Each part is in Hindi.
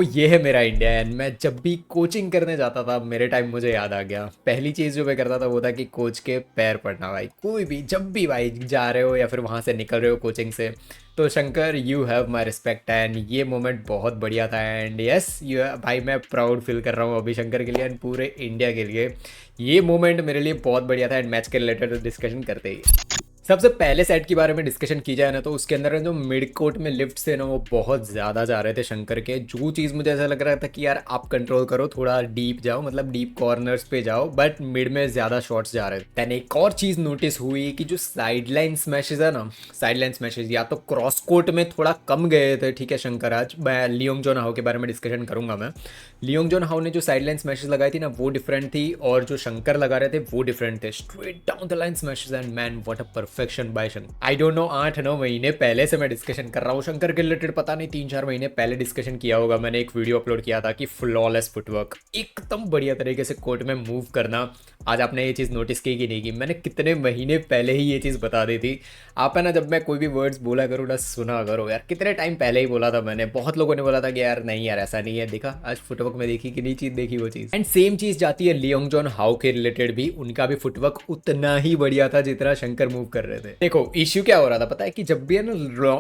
तो ये है मेरा इंडिया एंड मैं जब भी कोचिंग करने जाता था मेरे टाइम मुझे याद आ गया। पहली चीज़ जो मैं करता था वो था कि कोच के पैर पड़ना। भाई कोई भी जब भी भाई जा रहे हो या फिर वहाँ से निकल रहे हो कोचिंग से, तो Shankar you have my respect. And ये मोमेंट बहुत बढ़िया था एंड यस यू भाई मैं प्राउड फील कर रहा हूँ अभी शंकर के लिए एंड पूरे इंडिया के लिए। ये मोमेंट मेरे लिए बहुत बढ़िया था एंड मैच के रिलेटेड डिस्कशन करते ही सबसे पहले सेट के बारे में डिस्कशन की जाए ना, तो उसके अंदर जो मिड कोर्ट में लिफ्ट थे ना वो बहुत ज़्यादा जा रहे थे शंकर के। जो चीज़ मुझे ऐसा लग रहा था कि यार आप कंट्रोल करो, थोड़ा डीप जाओ, मतलब डीप कॉर्नर्स पे जाओ, बट मिड में ज़्यादा शॉट्स जा रहे थे। देन एक और चीज़ नोटिस हुई कि जो साइडलाइन स्मैशेज है ना, साइडलाइन स्मैशेज या तो क्रॉस कोर्ट में थोड़ा कम गए थे। ठीक है शंकर, आज मैं लियोंग जॉन हाउ के बारे में डिस्कशन करूंगा। मैं लियोंग जॉन हाउ ने जो साइडलाइन स्मैशेज लगाई थी ना वो डिफरेंट थी, और जो शंकर लगा रहे थे वो डिफरेंट थे। Straight down the line smashes and man what a perfection by Shankar. I don't know 8-9 महीने पहले से मैं डिस्कशन कर रहा हूँ शंकर के रिलेटेड। पता नहीं 3-4 महीने पहले डिस्कशन किया होगा मैंने, एक वीडियो अपलोड किया था कि फ्लॉलेस फुटवर्क, एकदम बढ़िया तरीके से कोर्ट में मूव करना। आज आपने ये चीज़ नोटिस की कि नहीं की? मैंने कितने महीने पहले ही ये चीज़ बता दी थी। आप है ना, जब मैं कोई भी वर्ड्स बोला करूँ ना सुना करो यार, कितने टाइम पहले ही बोला था मैंने। बहुत लोगों ने बोला था कि यार नहीं यार ऐसा नहीं है, देखा आज फुटवर्क में देखी कि नहीं चीज़ देखी वो चीज़। एंड सेम चीज़ जाती है लियोंग जॉन हाउ के रिलेटेड भी, उनका भी फुटवर्क उतना ही बढ़िया था जितना शंकर मूव कर रहे थे। देखो इश्यू क्या हो रहा था पता है, कि जब भी है ना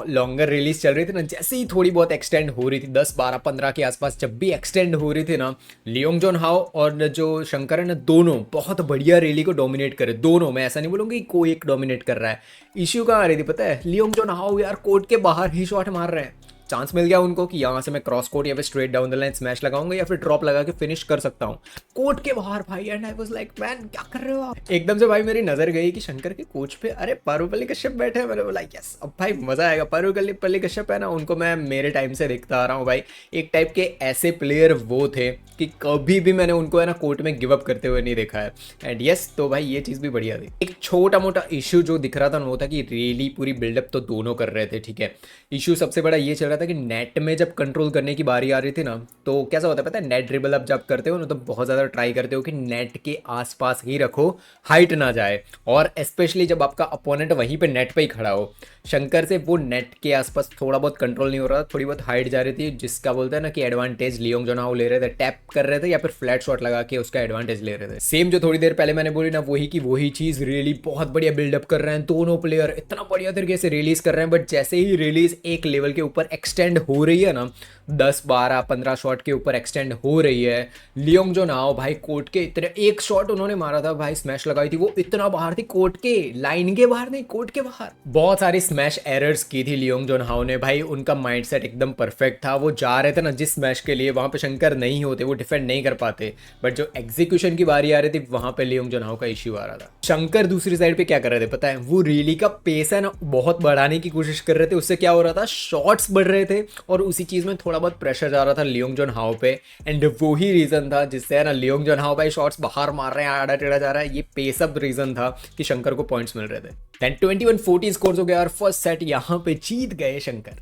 लॉन्गर रिलीज चल रही थी ना, जैसे ही थोड़ी बहुत एक्सटेंड हो रही थी 10-12-15 के आसपास, जब भी एक्सटेंड हो रही थी ना, लियोंग जॉन हाउ और जो शंकर है ना दोनों बहुत बढ़िया रैली को डोमिनेट करे। दोनों, मैं ऐसा नहीं बोलूंगा कि कोई एक डोमिनेट कर रहा है। इश्यू कहाँ आ रही थी पता है, लियोंग जॉन हाउ यार कोर्ट के बाहर ही शॉट मार रहे हैं। चांस मिल गया उनको कि यहाँ से मैं क्रॉस कोर्ट या फिर straight down the line smash लगाऊंगा या फिर ड्रॉप लगा के फिनिश कर सकता हूँ कोर्ट के बाहर भाई। And I was like man क्या कर रहे हो आप? एकदम से भाई मेरी नजर गई कि शंकर के कोच पे अरे पारुपल्ली कश्यप बैठे हैं। मैंने बोला यस अब भाई मजा आएगा। पारुपल्ली कश्यप है ना, उनको मैं मेरे टाइम से देखता आ रहा हूँ भाई। एक टाइप के ऐसे प्लेयर वो थे कि कभी भी मैंने उनको है ना कोर्ट में गिव अप करते हुए नहीं देखा है। एंड यस तो भाई ये चीज़ भी बढ़िया थी। एक छोटा मोटा इशू जो दिख रहा था वो था कि रियली पूरी बिल्डअप तो दोनों कर रहे थे। ठीक है, इशू सबसे बड़ा ये चल रहा था कि नेट में जब कंट्रोल करने की बारी आ रही थी ना, तो कैसा होता है पता है, नेट ड्रिबल आप जब करते हो ना तो बहुत ज़्यादा ट्राई करते हो कि नेट के आसपास ही रखो, हाइट ना जाए। और स्पेशली जब आपका अपोनेंट वहीं पे नेट पे ही खड़ा हो। शंकर से वो नेट के आसपास थोड़ा बहुत कंट्रोल नहीं हो रहा था, थोड़ी बहुत हाइट जा रही थी, जिसका बोलते हैं ना कि एडवांटेज लियोंग जॉन हाउ ले रहे थे। टैप कर रहे थे या फिर फ्लैट शॉट लगा के उसका एडवांटेज ले रहे थे। सेम जो थोड़ी देर पहले मैंने बोली ना, वही की वही चीज़। रियली बहुत बढ़िया बिल्डअप कर रहे हैं दोनों प्लेयर, इतना बढ़िया तरीके से रिलीज कर रहे हैं। बट जैसे ही रिलीज एक लेवल के ऊपर एक्सटेंड हो रही है ना, 10-12-15 शॉट के ऊपर एक्सटेंड हो रही है, लियोंग जो नाओ भाई कोर्ट के इतने, एक शॉट उन्होंने मारा था भाई, स्मैश लगाई थी, वो इतना बाहर थी कोर्ट के, लाइन के बाहर नहीं कोर्ट के बाहर। बहुत सारी स्मैश एरर्स की थी लियोंग जोन हाउ ने भाई। उनका माइंडसेट एकदम परफेक्ट था। वो जा रहे थे ना जिस स्मैश के लिए, वहां पे शंकर नहीं होते, वो डिफेंड नहीं कर पाते। बट जो एग्जीक्यूशन की बारी आ रही थी वहां पे लियोंग जोन हाउ का इश्यू आ रहा था। शंकर दूसरी साइड पे क्या कर रहे थे पता है, वो रियली का पेस है ना बहुत बढ़ाने की कोशिश कर रहे थे। उससे क्या हो रहा था, शॉट्स बढ़ रहे थे और उसी चीज में थोड़ा बहुत प्रेशर जा रहा था लियोंग जोन हाउ पे। एंड वो ही रीजन था जिससे है ना लियोंग जोन हाउ भाई शॉट्स बाहर मार रहे हैं, आड़ा टेढ़ा जा रहा है। ये पेसअप रीजन था कि शंकर को पॉइंट्स मिल रहे थे। देन 21-14 स्कोर हो गया और फर्स्ट सेट यहां पे जीत गए शंकर।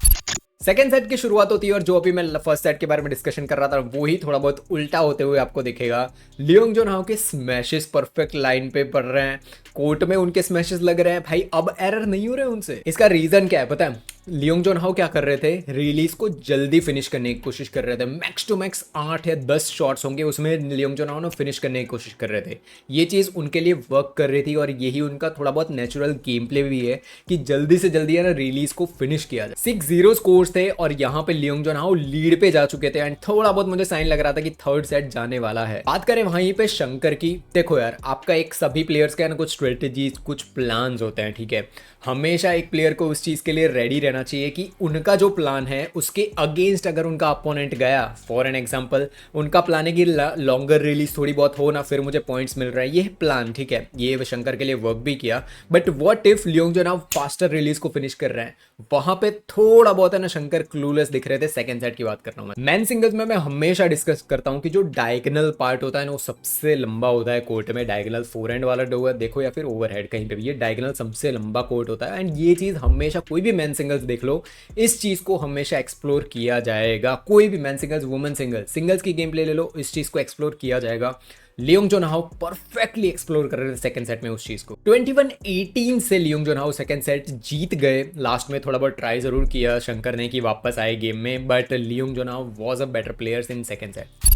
सेकेंड सेट की शुरुआत होती है और जो अभी मैं फर्स्ट सेट के बारे में डिस्कशन कर रहा था वो ही थोड़ा बहुत उल्टा होते हुए आपको दिखेगा। लियोंग जोन हाउ के स्मैशेस परफेक्ट लाइन पे पड़ रहे हैं, कोर्ट में उनके स्मैशेस लग रहे हैं भाई, अब एरर नहीं हो रहे उनसे। इसका रीजन क्या है पता है, लियोंग जोन हाउ क्या कर रहे थे, रिलीज को जल्दी फिनिश करने की कोशिश कर रहे थे। मैक्स टू मैक्स 8 या 10 शॉट्स होंगे उसमें लियोंग जोन हाउ ना फिनिश करने की कोशिश कर रहे थे। ये चीज़ उनके लिए वर्क कर रही थी और यही उनका थोड़ा बहुत नेचुरल गेम प्ले भी है कि जल्दी से जल्दी है ना रिलीज को फिनिश किया जाए। 6-0 स्कोर्स थे और यहाँ पे लियोंग जोन हाउ लीड पे जा चुके थे एंड थोड़ा बहुत मुझे साइन लग रहा था कि थर्ड सेट जाने वाला है। बात करें वहीं पे शंकर की, देखो यार आपका एक सभी प्लेयर्स का है ना कुछ स्ट्रेटेजीज, कुछ प्लान्स होते हैं। ठीक है, हमेशा एक प्लेयर को उस चीज़ के लिए रेडी रहना चाहिए कि उनका जो प्लान है उसके अगेंस्ट अगर उनका अपोनेंट गया, फॉर एन एग्जांपल उनका प्लान है कि लॉन्गर रिलीज थोड़ी बहुत हो ना, फिर मुझे पॉइंट्स मिल रहा है, ये प्लान ठीक है, ये शंकर के लिए वर्क भी किया। बट व्हाट इफ लियोंग जो ना फास्टर रिलीज को फिनिश कर रहे हैं, वहां पे थोड़ा बहुत है ना शंकर क्लूलेस दिख रहे थे। सेकंड सेट की बात कर रहा हूँ मैं। सिंगल्स में मैं हमेशा डिस्कस करता हूँ कि जो डायगोनल पार्ट होता है ना वो सबसे लंबा होता है कोर्ट में। डायगोनल फोरहैंड वाला डो है देखो या फिर ओवरहेड कहीं पे भी, ये डायगोनल सबसे लंबा कोर्ट होता है। एंड ये चीज हमेशा कोई भी मैन सिंगल्स देख लो, इस चीज़ को हमेशा एक्सप्लोर किया जाएगा। कोई भी man singles, women singles, singles की गेम प्ले ले लो, इस चीज़ को एक्सप्लोर किया जाएगा। लियोंग जोनहाओ परफेक्टली एक्सप्लोर कर रहे थे सेकंड सेट में उस चीज़ को। 21-18 से लियोंग जोनहाओ सेकंड सेट जीत गए। लास्ट में थोड़ा बहुत ट्राई जरूर किया शंकर ने कि वापस आए गेम में, but Leong Junhao was a better players in second set.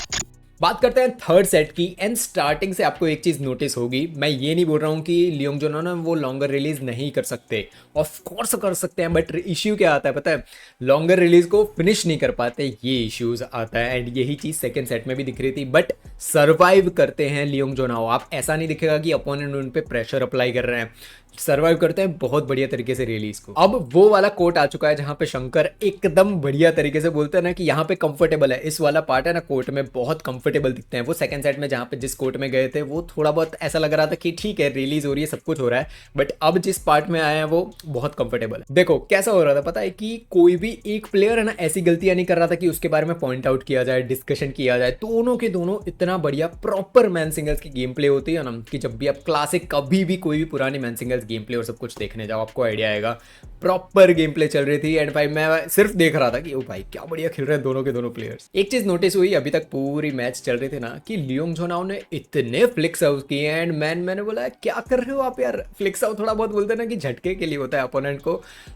बात करते हैं थर्ड सेट की, एंड स्टार्टिंग से आपको एक चीज़ नोटिस होगी, मैं ये नहीं बोल रहा हूँ कि लियोंग जोनहाओ ना वो लॉन्गर रिलीज नहीं कर सकते, ऑफ कोर्स कर सकते हैं, बट इश्यू क्या आता है पता है, लॉन्गर रिलीज को फिनिश नहीं कर पाते, ये इश्यूज आता है। एंड यही चीज़ सेकंड सेट में भी दिख रही थी, बट सर्वाइव करते हैं लियोंग जोनहाओ। आप ऐसा नहीं दिखेगा कि अपोनेंट उन पे प्रेशर अप्लाई कर रहे हैं, सर्वाइव करते हैं बहुत बढ़िया तरीके से रिलीज को। अब वो वाला कोट आ चुका है जहां पे शंकर एकदम बढ़िया तरीके से बोलते हैं ना कि यहाँ पे कंफर्टेबल है, इस वाला पार्ट है ना कोर्ट में बहुत कंफर्टेबल दिखते हैं। वो सेकंड सेट में जहाँ पे जिस कोर्ट में गए थे वो थोड़ा बहुत ऐसा लग रहा था कि ठीक है रिलीज हो रही है, सब कुछ हो रहा है, बट अब जिस पार्ट में आया है वो बहुत कंफर्टेबल है। देखो कैसा हो रहा था पता है कि कोई भी एक प्लेयर है ना ऐसी गलतियां नहीं कर रहा था कि उसके बारे में पॉइंट आउट किया जाए, डिस्कशन किया जाए। दोनों के दोनों इतना बढ़िया प्रॉपर मैन सिंगल्स की गेम प्ले होती है ना कि जब भी आप क्लासिक कभी भी कोई भी पुरानी मैन सिंगल्स गेम प्ले और सब कुछ देखने जाओ आपको आइडिया आएगा, प्रॉपर गेम प्ले चल रही थी। एंड भाई मैं सिर्फ देख रहा था कि ओ भाई क्या बढ़िया खेल रहे हैं दोनों के दोनों प्लेयर्स। एक चीज नोटिस हुई अभी तक पूरी मैच चल रही थी ना कि लियोंग जोनहाओ ने इतने फ्लिक्स आउट किए, एंड मैंने बोला क्या कर रहे हो आप यार। फ्लिक्स आउट थोड़ा बहुत बोलते हैं ना कि झटके के लिए होता है अपोनेंट को,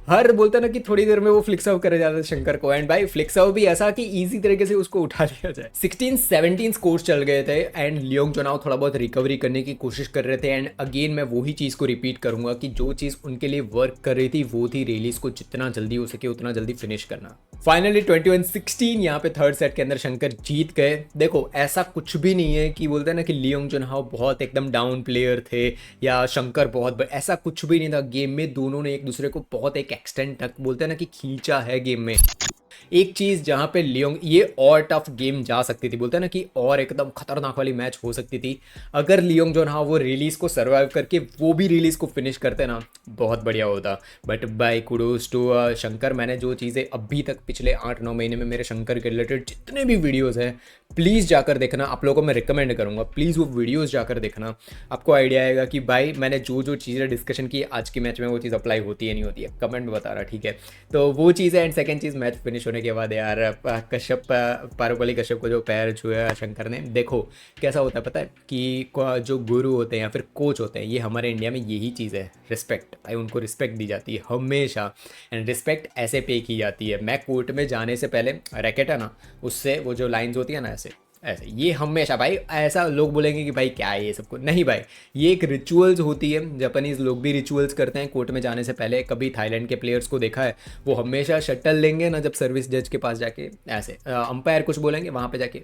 हर बोलते हैं ना कि थोड़ी देर में वो फ्लिक्स आउट करे जाते शंकर को। एंड भाई फ्लिक्स आउट भी ऐसा कि इजी तरीके से उसको उठा लिया जाए। 16-17 स्कोर्स चल गए थे एंड लियोंग जोनहाओ थोड़ा बहुत रिकवरी करने की कोशिश कर रहे थे। एंड अगेन मैं वही चीज को रिपीट करूंगा कि जो चीज उनके लिए वर्क कर रही थी वो थी रिलीज को जितना जल्दी हो सके उतना जल्दी फिनिश करना। फाइनली 21-16 यहाँ पे थर्ड सेट के अंदर शंकर जीत गए। देखो ऐसा कुछ भी नहीं है कि बोलते हैं ना कि लियोंग जोनहाओ बहुत एकदम डाउन प्लेयर थे या शंकर बहुत ऐसा कुछ भी नहीं था। गेम में दोनों ने एक दूसरे को बहुत एक एक्सटेंट तक बोलते हैं ना कि खींचा है गेम में। एक चीज जहां पे लियोंग ये और टफ गेम जा सकती थी, बोलते हैं ना कि और एकदम खतरनाक वाली मैच हो सकती थी अगर लियोंग जोनहाओ वो रिलीज को सर्वाइव करके वो भी रिलीज को फिनिश करते ना, बहुत बढ़िया होता। But by kudos to Shankar, मैंने जो चीज़ें अभी तक पिछले 8-9 महीने में मेरे शंकर के रिलेटेड जितने भी वीडियोज़ हैं प्लीज़ जाकर देखना, आप लोगों को मैं रिकमेंड करूँगा प्लीज़ वो वीडियोज़ जाकर देखना, आपको आइडिया आएगा कि भाई मैंने जो जो चीज़ें डिस्कशन की आज की मैच में वो चीज़ अप्लाई होती है नहीं होती है, कमेंट बता रहा ठीक है। तो वो चीज़ है। And second cheese match finish होने के बाद यार कश्यप पारुपल्ली कश्यप को जो पैर छुआ शंकर ने, देखो कैसा होता है पता है कि जो गुरु होते हैं या फिर कोच होते हैं, ये हमारे इंडिया में यही चीज़ है रिस्पेक्ट, भाई उनको रिस्पेक्ट दी जाती है हमेशा। एंड रिस्पेक्ट ऐसे पे की जाती है, मैं कोर्ट में जाने से पहले रैकेट है ना उससे वो जो लाइंस होती है ना ऐसे ऐसे, ये हमेशा भाई ऐसा लोग बोलेंगे कि भाई क्या है ये सब कुछ, नहीं भाई ये एक रिचुअल्स होती है। जापानीज लोग भी रिचुअल्स करते हैं कोर्ट में जाने से पहले। कभी थाईलैंड के प्लेयर्स को देखा है वो हमेशा शटल लेंगे ना जब सर्विस जज के पास जाके ऐसे अंपायर कुछ बोलेंगे वहाँ पे जाके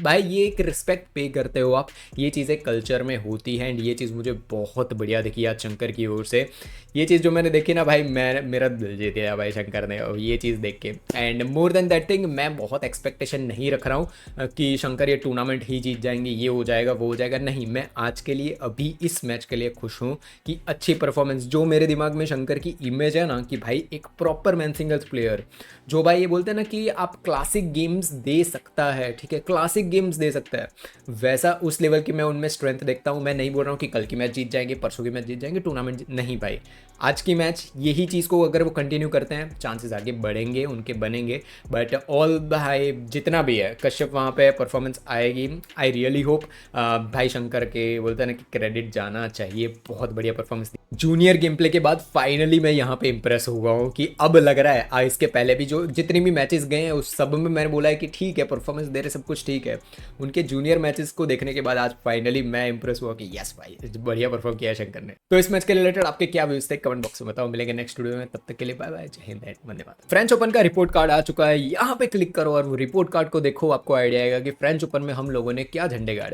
भाई ये एक रिस्पेक्ट पे करते हो आप, ये चीज़ें कल्चर में होती है। एंड ये चीज़ मुझे बहुत बढ़िया दिखी आज शंकर की ओर से, ये चीज़ जो मैंने देखी ना भाई मैं मेरा दिल जीत गया भाई शंकर ने और ये चीज़ देख के। And more than that thing मैं बहुत एक्सपेक्टेशन नहीं रख रहा हूँ कि शंकर ये टूर्नामेंट ही जीत जाएंगे, ये हो जाएगा वो हो जाएगा, नहीं। मैं आज के लिए अभी इस मैच के लिए खुश हूँ कि अच्छी परफॉर्मेंस, जो मेरे दिमाग में शंकर की इमेज है ना कि भाई एक प्रॉपर मैन सिंगल्स प्लेयर जो भाई ये बोलते हैं ना कि आप क्लासिक गेम्स दे सकता है, ठीक है क्लासिक गेम्स दे सकता है, वैसा उस लेवल की मैं उनमें स्ट्रेंथ देखता हूँ। मैं नहीं बोल रहा हूँ कि कल की मैच जीत जाएंगे, परसों की मैच जीत जाएंगे, टूर्नामेंट नहीं भाई, आज की मैच यही चीज़ को अगर वो कंटिन्यू करते हैं चांसेस आगे बढ़ेंगे उनके बनेंगे। बट ऑल भाई जितना भी है कश्यप वहाँ पे परफॉर्मेंस आएगी, आई रियली होप। भाई शंकर के बोलते हैं ना कि क्रेडिट जाना चाहिए, बहुत बढ़िया परफॉर्मेंस दी। जूनियर गेम प्ले के बाद फाइनली मैं यहाँ पे इंप्रेस हुआ हूँ कि अब लग रहा है इसके पहले भी जो जितनी भी मैचेस गए हैं उस सब में मैंने बोला है कि ठीक है परफॉर्मेंस दे रहे सब कुछ ठीक है, उनके जूनियर मैचेस को देखने के बाद आज फाइनली मैं इंप्रेस हुआ कि यस भाई बढ़िया परफॉर्म किया शंकर ने। तो इस मैच के रिलेटेड आपके क्या व्यूज थे कमेंट बॉक्स में बताओ, मिलेंगे नेक्स्ट वीडियो में, तब तक के लिए बाय बाय, जय हिंद, वंदे मातरम। फ्रेंच ओपन का रिपोर्ट कार्ड आ चुका है, यहाँ पे क्लिक करो और वो रिपोर्ट कार्ड को देखो, आपको आइडिया आएगा कि फ्रेंच ओपन में हम लोगों ने क्या झंडे गाड़े।